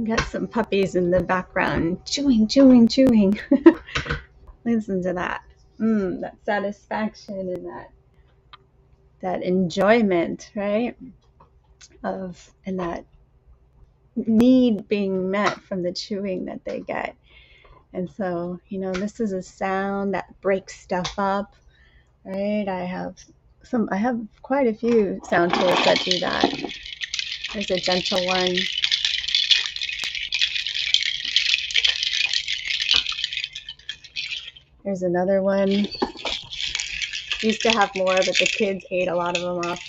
Got some puppies in the background, chewing, chewing, chewing. Listen to that. That satisfaction and that enjoyment, right? And that need being met from the chewing that they get. And so, this is a sound that breaks stuff up, right? I have quite a few sound tools that do that. There's a gentle one. There's another one. Used to have more, but the kids ate a lot of them up.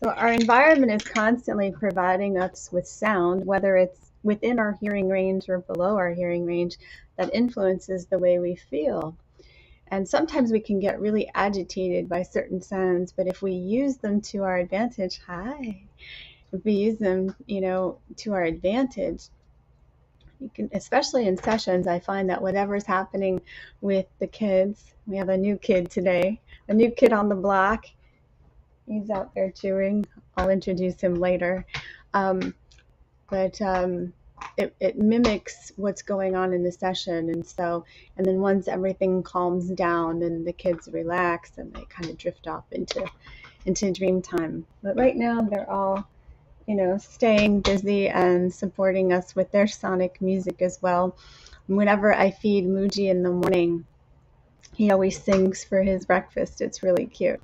So our environment is constantly providing us with sound, whether it's within our hearing range or below our hearing range, that influences the way we feel. And sometimes we can get really agitated by certain sounds, but if we use them to our advantage, if we use them, to our advantage, you can, especially in sessions, I find that whatever's happening with the kids, we have a new kid today, a new kid on the block. He's out there chewing. I'll introduce him later. But it mimics what's going on in the session. And then once everything calms down, then the kids relax and they kind of drift off into dream time. But right now they're all, staying busy and supporting us with their sonic music as well. Whenever I feed Muji in the morning, he always sings for his breakfast. It's really cute.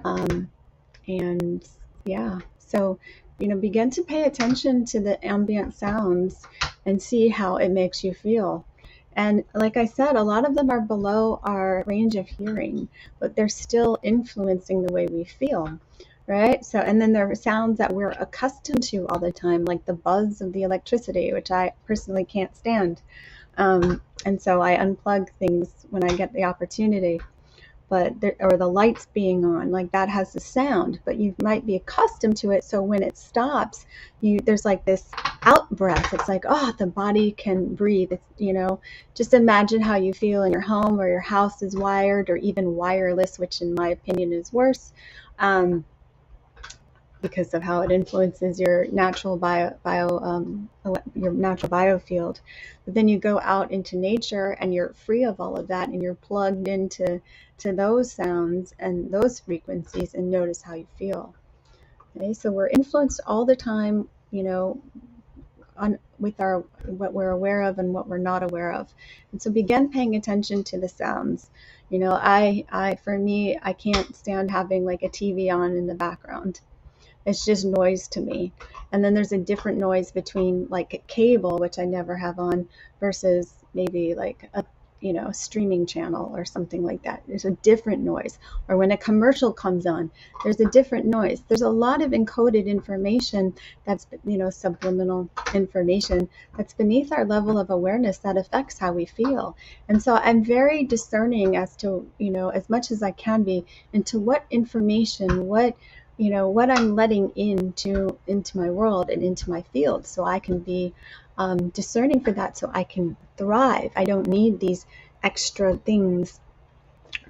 And yeah, so, begin to pay attention to the ambient sounds and see how it makes you feel. And like I said, a lot of them are below our range of hearing, but they're still influencing the way we feel, right? So, and then there are sounds that we're accustomed to all the time, like the buzz of the electricity, which I personally can't stand. And so I unplug things when I get the opportunity. Or the lights being on, like that has a sound, but you might be accustomed to it. So when it stops, there's like this out breath. It's like, oh, the body can breathe. It's, just imagine how you feel in your home or your house is wired or even wireless, which in my opinion is worse. Because of how it influences your natural your natural biofield. But then you go out into nature and you're free of all of that and you're plugged into those sounds and those frequencies and notice how you feel. Okay, so we're influenced all the time, with what we're aware of and what we're not aware of. And so begin paying attention to the sounds. For me, I can't stand having like a TV on in the background. It's just noise to me. And then there's a different noise between like a cable, which I never have on, versus maybe like a streaming channel or something like that. There's a different noise. Or when a commercial comes on, there's a different noise. There's a lot of encoded information that's, subliminal information that's beneath our level of awareness that affects how we feel. And so I'm very discerning as to, as much as I can be, into what information, what I'm letting into my world and into my field, so I can be discerning for that, so I can thrive. I don't need these extra things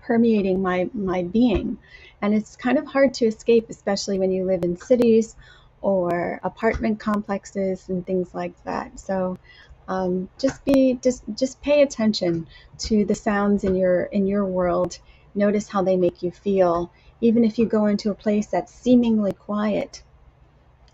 permeating my being. And it's kind of hard to escape, especially when you live in cities or apartment complexes and things like that. So just pay attention to the sounds in your world. Notice how they make you feel. Even if you go into a place that's seemingly quiet,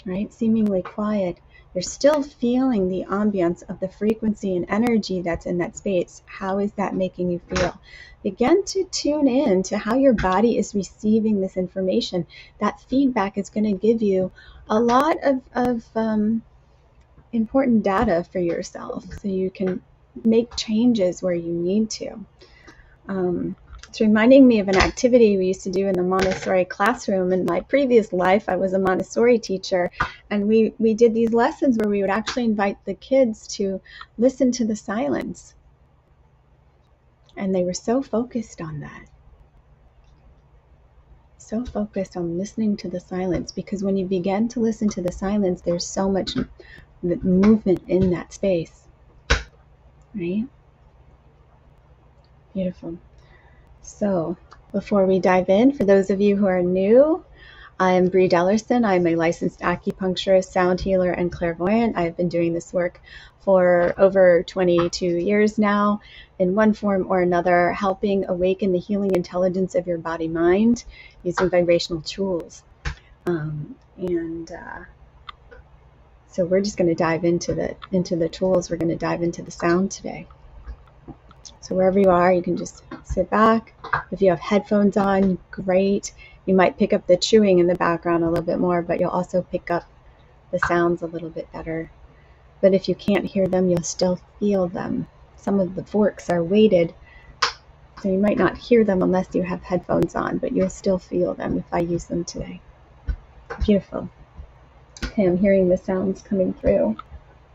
right? Seemingly quiet, you're still feeling the ambience of the frequency and energy that's in that space. How is that making you feel? Begin to tune in to how your body is receiving this information. That feedback is going to give you a lot of important data for yourself, so you can make changes where you need to. It's reminding me of an activity we used to do in the Montessori classroom. In my previous life, I was a Montessori teacher, and we did these lessons where we would actually invite the kids to listen to the silence. And they were so focused on that. So focused on listening to the silence, because when you begin to listen to the silence, there's so much movement in that space, right? Beautiful. So before we dive in, for those of you who are new, I'm Bree Dellerson. I'm a licensed acupuncturist, sound healer, and clairvoyant. I've been doing this work for over 22 years now, in one form or another, helping awaken the healing intelligence of your body-mind using vibrational tools. So we're just going to dive into the tools. We're going to dive into the sound today. So wherever you are, you can just sit back. If you have headphones on, great. You might pick up the chewing in the background a little bit more, but you'll also pick up the sounds a little bit better. But if you can't hear them, you'll still feel them. Some of the forks are weighted, so you might not hear them unless you have headphones on, but you'll still feel them if I use them today. Beautiful. Okay, I'm hearing the sounds coming through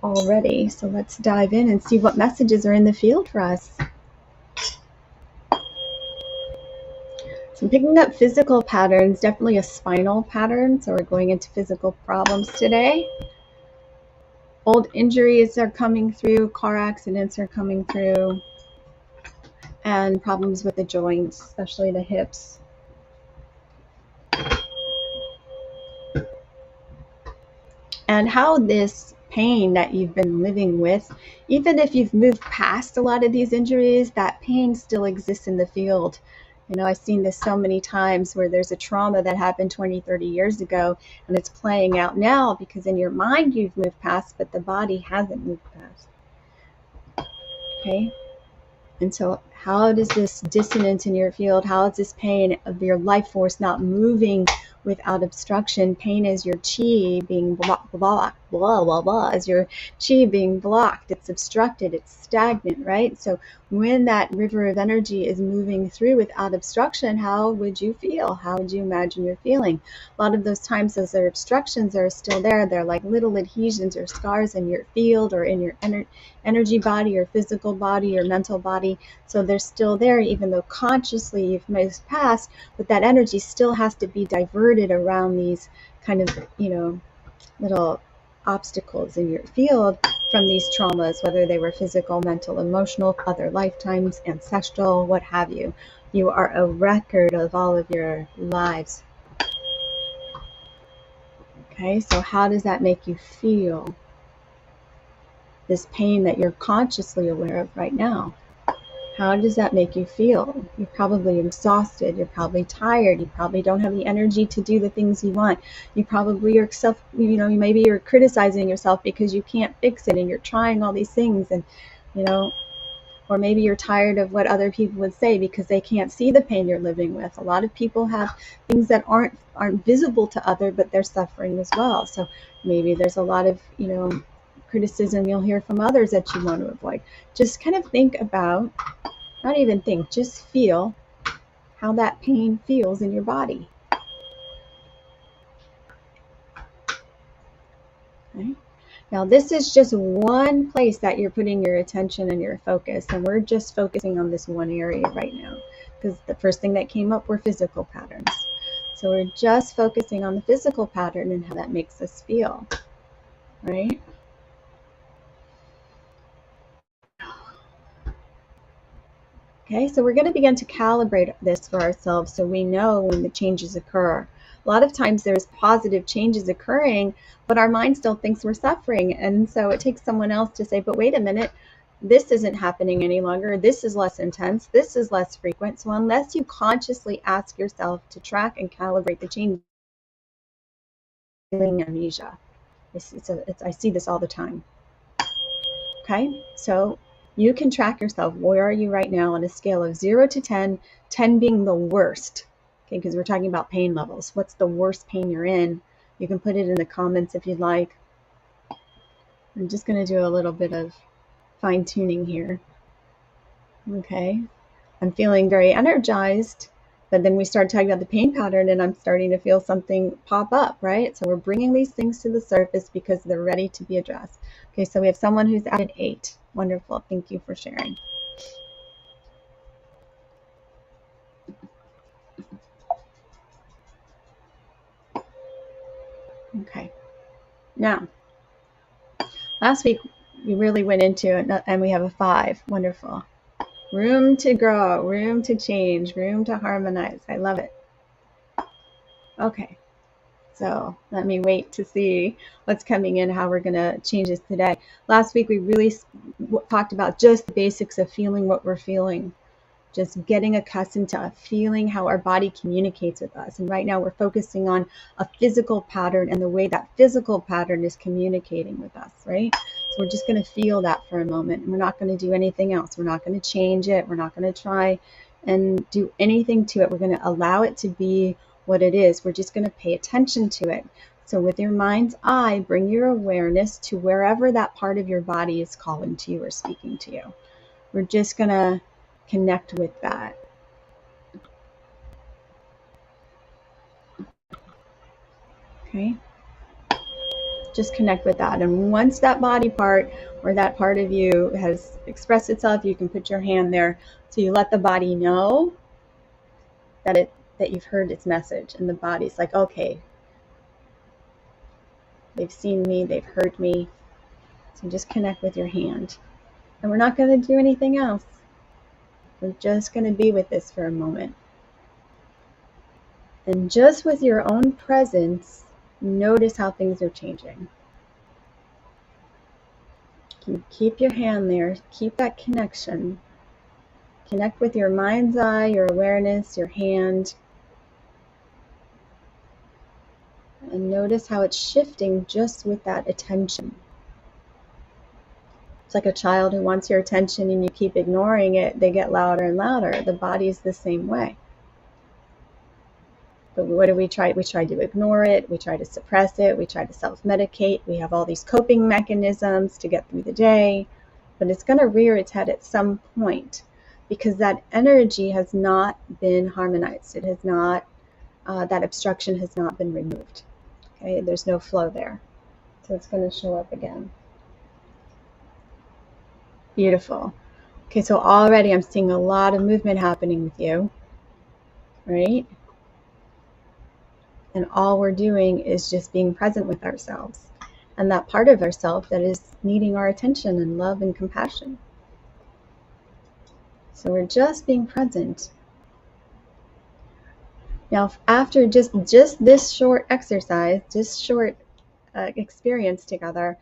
already, so let's dive in and see what messages are in the field for us. So I'm picking up physical patterns, definitely a spinal pattern, so we're going into physical problems today. Old injuries are coming through, car accidents are coming through, and problems with the joints, especially the hips. And how this pain that you've been living with, even if you've moved past a lot of these injuries, that pain still exists in the field. I've seen this so many times where there's a trauma that happened 20, 30 years ago, and it's playing out now because in your mind you've moved past, but the body hasn't moved past. Okay? And so how does this dissonance in your field, how is this pain of your life force not moving without obstruction? Pain is your chi being blocked, blah, blah, blah, as your chi being blocked. It's obstructed, it's stagnant, right? So when that river of energy is moving through without obstruction, how would you feel? How would you imagine you're feeling? A lot of those times, those obstructions are still there. They're like little adhesions or scars in your field or in your energy body or physical body or mental body. So they're still there, even though consciously you've moved past, but that energy still has to be diverted around these kind of, little obstacles in your field from these traumas, whether they were physical, mental, emotional, other lifetimes, ancestral, what have you. You are a record of all of your lives. Okay, so how does that make you feel? This pain that you're consciously aware of right now. How does that make you feel? You're probably exhausted. You're probably tired. You probably don't have the energy to do the things you want. You probably are maybe you're criticizing yourself because you can't fix it and you're trying all these things and, or maybe you're tired of what other people would say because they can't see the pain you're living with. A lot of people have things that aren't visible to others, but they're suffering as well. So maybe there's a lot of, criticism you'll hear from others that you want to avoid. Just kind of think about Not even think, just feel how that pain feels in your body. Okay. Now this is just one place that you're putting your attention and your focus, and we're just focusing on this one area right now because the first thing that came up were physical patterns. So we're just focusing on the physical pattern and how that makes us feel, right? Okay, so we're going to begin to calibrate this for ourselves so we know when the changes occur. A lot of times there's positive changes occurring, but our mind still thinks we're suffering. And so it takes someone else to say, but wait a minute, this isn't happening any longer. This is less intense. This is less frequent. So unless you consciously ask yourself to track and calibrate the change, feeling amnesia. I see this all the time. Okay, so you can track yourself. Where are you right now on a scale of 0 to 10, 10 being the worst? Okay, because we're talking about pain levels. What's the worst pain you're in? You can put it in the comments if you'd like. I'm just going to do a little bit of fine tuning here. Okay, I'm feeling very energized, but then we start talking about the pain pattern and I'm starting to feel something pop up, right? So we're bringing these things to the surface because they're ready to be addressed. Okay, so we have someone who's at an 8. Wonderful. Thank you for sharing. Okay. Now, last week we really went into it and we have a 5. Wonderful. Room to grow, room to change, room to harmonize. I love it. Okay. So let me wait to see what's coming in, how we're going to change this today. Last week we really talked about just the basics of feeling what we're feeling. Just getting accustomed to feeling how our body communicates with us. And right now we're focusing on a physical pattern and the way that physical pattern is communicating with us, right? So we're just going to feel that for a moment. And we're not going to do anything else. We're not going to change it. We're not going to try and do anything to it. We're going to allow it to be what it is. We're just going to pay attention to it. So with your mind's eye, bring your awareness to wherever that part of your body is calling to you or speaking to you. We're just going to connect with that. Okay, just connect with that. And once that body part or that part of you has expressed itself, you can put your hand there. So you let the body know that you've heard its message, and the body's like, okay, they've seen me, they've heard me. So just connect with your hand. And we're not going to do anything else. We're just going to be with this for a moment. And just with your own presence, notice how things are changing. Keep your hand there. Keep that connection. Connect with your mind's eye, your awareness, your hand. And notice how it's shifting just with that attention. It's like a child who wants your attention and you keep ignoring it. They get louder and louder. The body is the same way. But what do we try? We try to ignore it. We try to suppress it. We try to self-medicate. We have all these coping mechanisms to get through the day. But it's going to rear its head at some point because that energy has not been harmonized. It has not, that obstruction has not been removed. Okay, there's no flow there. So it's going to show up again. Beautiful. Okay, so already I'm seeing a lot of movement happening with you, right? And all we're doing is just being present with ourselves and that part of ourselves that is needing our attention and love and compassion. So we're just being present. Now, after just this short exercise, this short experience together,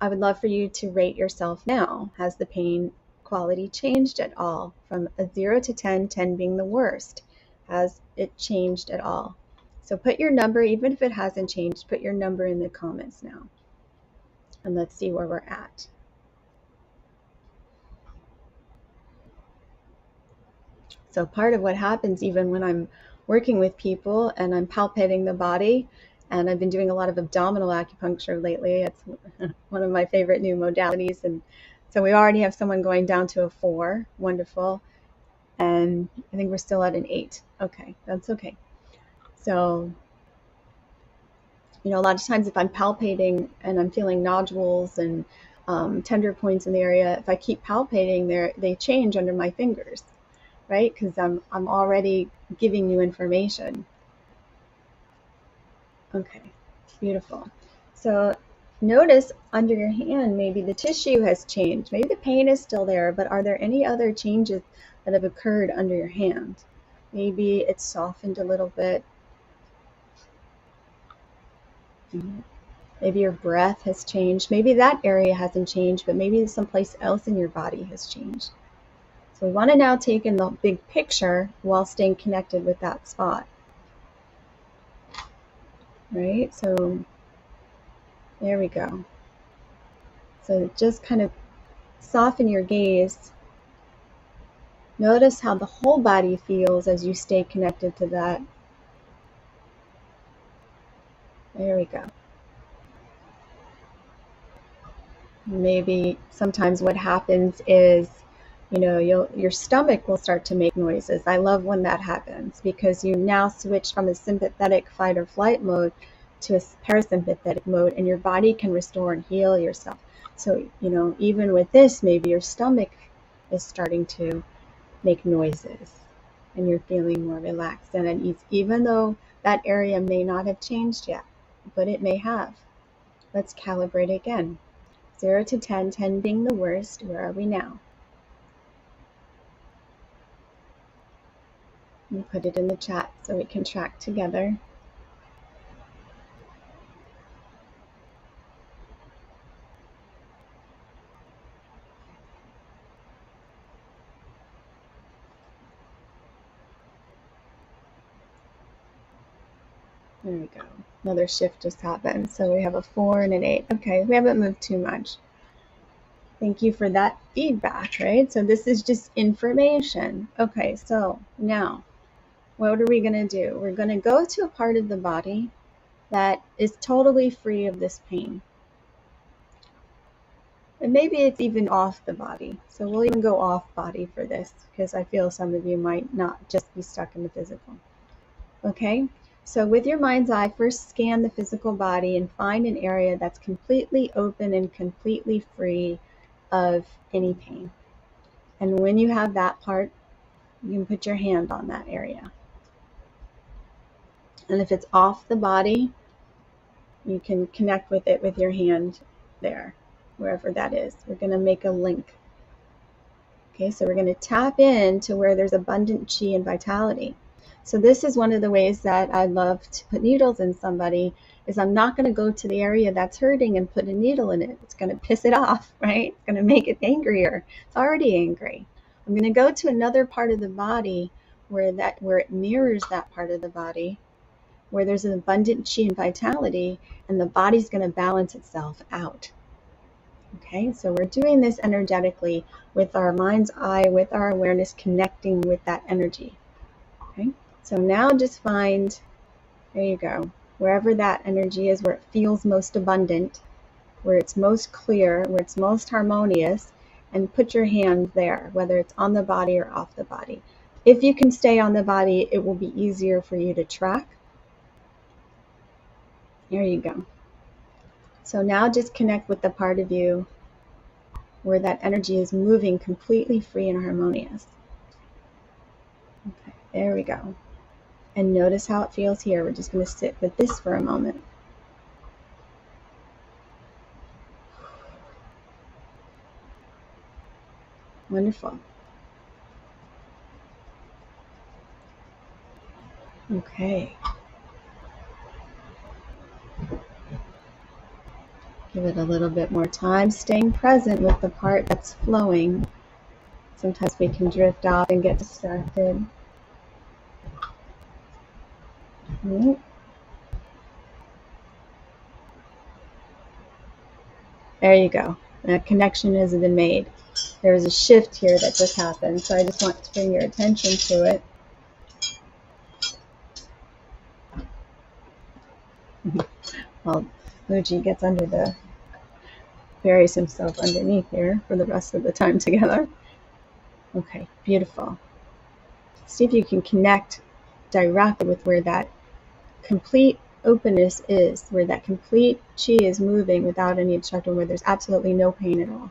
I would love for you to rate yourself now. Has the pain quality changed at all? From a 0 to 10, 10 being the worst. Has it changed at all? So put your number, even if it hasn't changed, put your number in the comments now. And let's see where we're at. So part of what happens even when I'm working with people and I'm palpating the body, and I've been doing a lot of abdominal acupuncture lately. It's one of my favorite new modalities. And so we already have someone going down to a 4. Wonderful. And I think we're still at an 8. Okay, that's okay. So, you know, a lot of times if I'm palpating and I'm feeling nodules and tender points in the area, if I keep palpating, they change under my fingers, right? Because I'm already giving you information. Okay, beautiful. So notice under your hand, maybe the tissue has changed. Maybe the pain is still there, but are there any other changes that have occurred under your hand? Maybe it's softened a little bit. Maybe your breath has changed. Maybe that area hasn't changed, but maybe someplace else in your body has changed. So we want to now take in the big picture while staying connected with that spot. Right? So there we go. So just kind of soften your gaze. Notice how the whole body feels as you stay connected to that. There we go. Maybe sometimes what happens is, you know, your stomach will start to make noises. I love when that happens because you now switch from a sympathetic fight or flight mode to a parasympathetic mode, and your body can restore and heal yourself. So, you know, even with this, maybe your stomach is starting to make noises and you're feeling more relaxed and at ease, even though that area may not have changed yet, but it may have. Let's calibrate again. 0 to 10, 10 being the worst. Where are we now? Let me put it in the chat so we can track together. There we go. Another shift just happened. So we have a 4 and an 8. Okay, we haven't moved too much. Thank you for that feedback, right? So this is just information. Okay, so now what are we going to do? We're going to go to a part of the body that is totally free of this pain. And maybe it's even off the body. So we'll even go off body for this because I feel some of you might not just be stuck in the physical. Okay, so with your mind's eye, first scan the physical body and find an area that's completely open and completely free of any pain. And when you have that part, you can put your hand on that area. And if it's off the body, you can connect with it with your hand there, wherever that is. We're going to make a link. Okay, so we're going to tap into where there's abundant chi and vitality. So this is one of the ways that I love to put needles in somebody, is I'm not going to go to the area that's hurting and put a needle in it. It's going to piss it off, right? It's going to make it angrier. It's already angry. I'm going to go to another part of the body where it mirrors that part of the body, where there's an abundant chi and vitality, and the body's going to balance itself out. Okay, so we're doing this energetically with our mind's eye, with our awareness, connecting with that energy. Okay, so now just find, there you go, wherever that energy is, where it feels most abundant, where it's most clear, where it's most harmonious, and put your hand there, whether it's on the body or off the body. If you can stay on the body, it will be easier for you to track. There you go. So now just connect with the part of you where that energy is moving completely free and harmonious. Okay, there we go. And notice how it feels here. We're just going to sit with this for a moment. Wonderful. Okay. Give it a little bit more time, staying present with the part that's flowing. Sometimes we can drift off and get distracted. There you go. That connection has been made. There was a shift here that just happened, so I just want to bring your attention to it. Well, Muji gets buries himself underneath here for the rest of the time together. Okay, beautiful. See if you can connect directly with where that complete openness is, where that complete chi is moving without any obstruction, where there's absolutely no pain at all.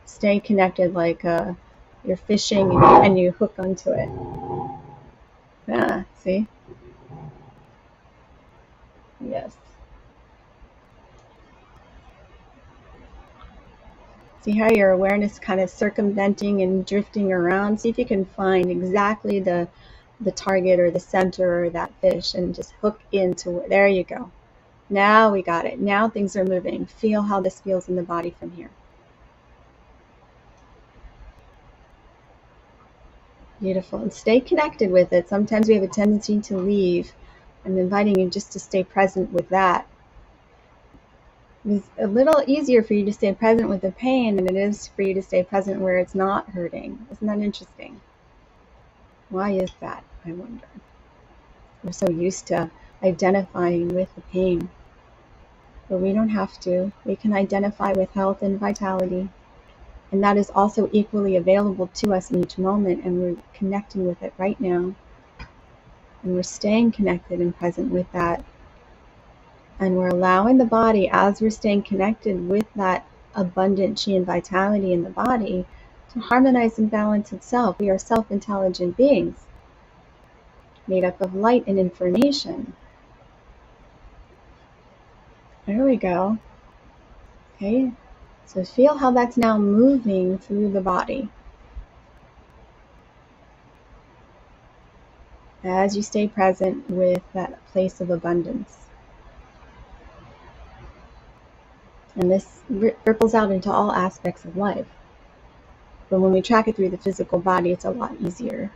Stay connected like you're fishing and you hook onto it. Yeah, see? Yes. See how your awareness kind of circumventing and drifting around? See if you can find exactly the target or the center or that fish and just hook into it. There you go. Now we got it. Now things are moving. Feel how this feels in the body from here. Beautiful. And stay connected with it. Sometimes we have a tendency to leave. I'm inviting you just to stay present with that. It's a little easier for you to stay present with the pain than it is for you to stay present where it's not hurting. Isn't that interesting? Why is that, I wonder? We're so used to identifying with the pain. But we don't have to. We can identify with health and vitality. And that is also equally available to us in each moment. And we're connecting with it right now. And we're staying connected and present with that. And we're allowing the body, as we're staying connected with that abundant chi and vitality in the body, to harmonize and balance itself. We are self-intelligent beings made up of light and information. There we go. Okay, so feel how that's now moving through the body as you stay present with that place of abundance. And this ripples out into all aspects of life. But when we track it through the physical body, it's a lot easier.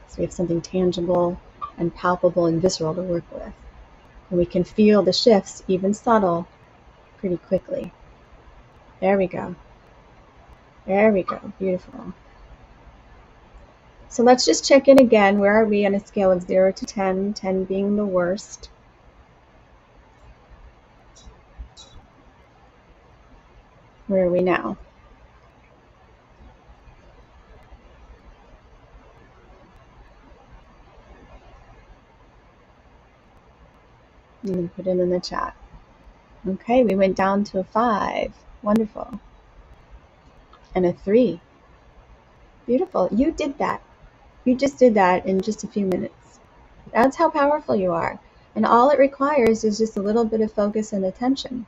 So we have something tangible and palpable and visceral to work with. And we can feel the shifts, even subtle, pretty quickly. There we go. There we go. Beautiful. So let's just check in again. Where are we on a scale of 0 to 10, 10 being the worst? Where are we now? You can put it in the chat. Okay, we went down to a 5. Wonderful. And a 3. Beautiful. You did that. You just did that in just a few minutes. That's how powerful you are. And all it requires is just a little bit of focus and attention,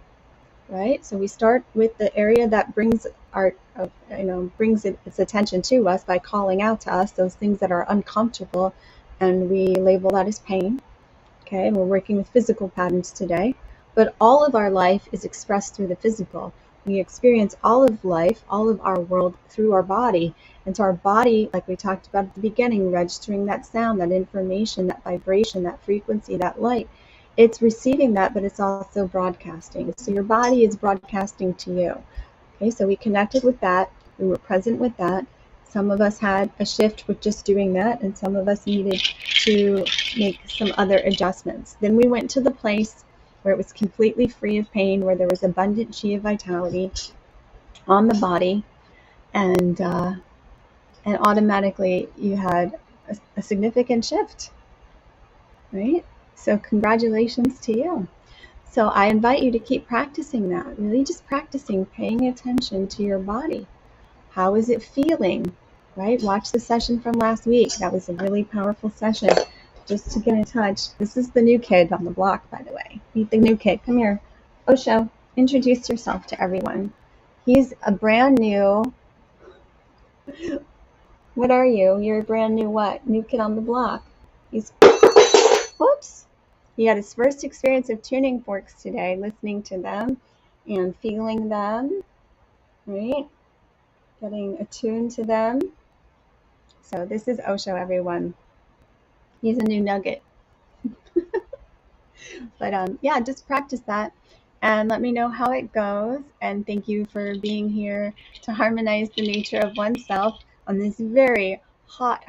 right? So we start with the area that brings its attention to us by calling out to us those things that are uncomfortable, and we label that as pain. Okay, and we're working with physical patterns today, but all of our life is expressed through the physical. We experience all of life, all of our world through our body. And so our body, like we talked about at the beginning, registering that sound, that information, that vibration, that frequency, that light, it's receiving that, but it's also broadcasting. So your body is broadcasting to you. Okay, so we connected with that. We were present with that. Some of us had a shift with just doing that, and some of us needed to make some other adjustments. Then we went to the place where it was completely free of pain, where there was abundant chi of vitality on the body, and automatically you had a significant shift, right? So congratulations to you. So I invite you to keep practicing that, really just practicing paying attention to your body. How is it feeling, right? Watch the session from last week. That was a really powerful session just to get in touch. This is the new kid on the block, by the way. Meet the new kid. Come here. Osho, introduce yourself to everyone. He's a brand new, what are you? You're a brand new what? New kid on the block. He's, whoops. He had his first experience of tuning forks today, listening to them and feeling them, right? Getting attuned to them. So this is Osho, everyone. He's a new nugget. But yeah, just practice that and let me know how it goes. And thank you for being here to harmonize the nature of oneself on this very hot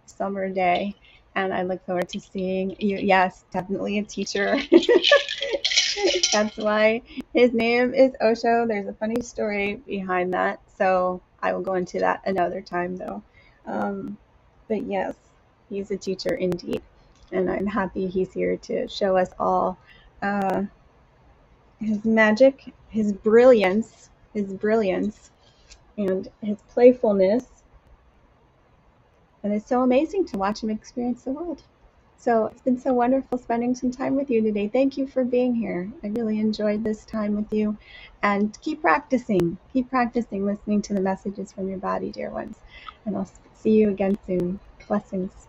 summer day. And I look forward to seeing you. Yes, definitely a teacher. That's why his name is Osho. There's a funny story behind that. So I will go into that another time, though. Um, but yes, he's a teacher indeed. And I'm happy he's here to show us all uh, his magic, his brilliance, and his playfulness. And it's so amazing to watch him experience the world. So it's been so wonderful spending some time with you today. Thank you for being here. I really enjoyed this time with you. And keep practicing. Keep practicing listening to the messages from your body, dear ones. And I'll see you again soon. Blessings.